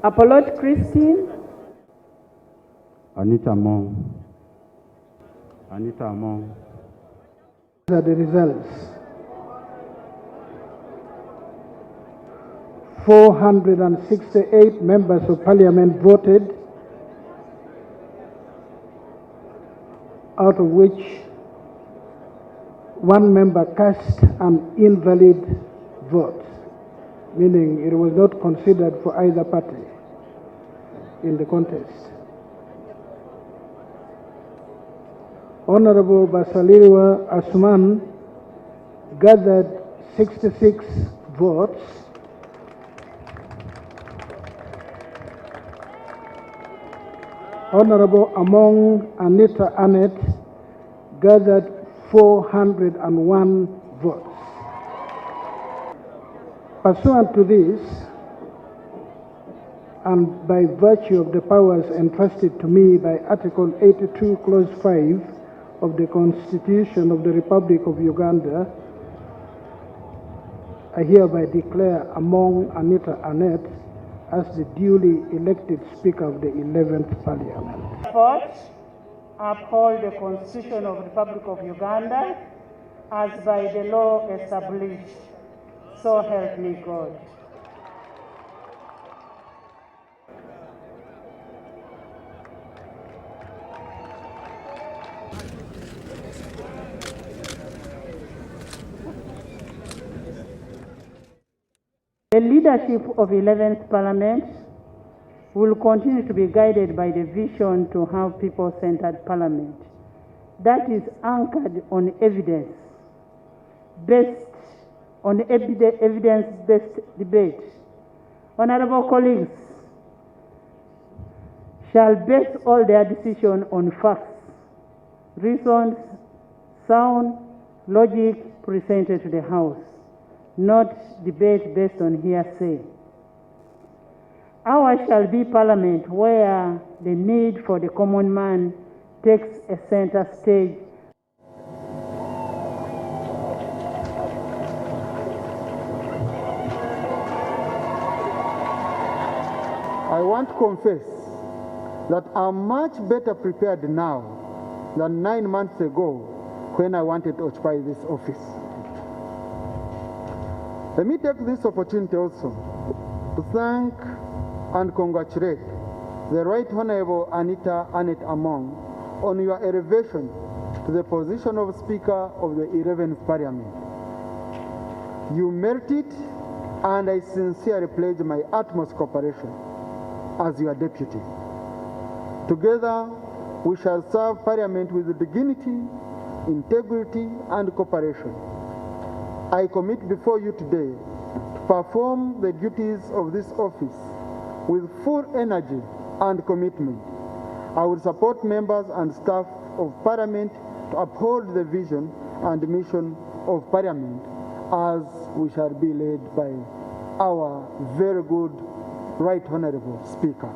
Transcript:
Apollote Christine. Anita Among. Anita Among. These are the results. 468 members of parliament voted, out of which one member cast an invalid vote, meaning it was not considered for either party in the contest. Honorable Yazaalibwa Asman gathered 66 votes. Honorable Among Anita Among gathered 401 votes. Pursuant to this, and by virtue of the powers entrusted to me by Article 82, Clause 5 of the Constitution of the Republic of Uganda, I hereby declare Among Anita Among as the duly elected Speaker of the 11th Parliament. Fourth, uphold the Constitution of the Republic of Uganda as by the law established. So help me God. The leadership of 11th Parliament will continue to be guided by the vision to have people-centered parliament that is anchored on evidence-based debate. Honorable colleagues shall base all their decisions on facts, reasons, sound logic presented to the House, not debate based on hearsay. Ours shall be parliament where the need for the common man takes a center stage. I want to confess that I'm much better prepared now than 9 months ago when I wanted to occupy this office. Let me take this opportunity also to thank and congratulate the Right Honorable Anita Among on your elevation to the position of Speaker of the 11th Parliament. You merit it, and I sincerely pledge my utmost cooperation as your deputy. Together, we shall serve Parliament with dignity, integrity, and cooperation. I commit before you today to perform the duties of this office with full energy and commitment. I will support members and staff of Parliament to uphold the vision and mission of Parliament as we shall be led by our very good Right Honourable Speaker.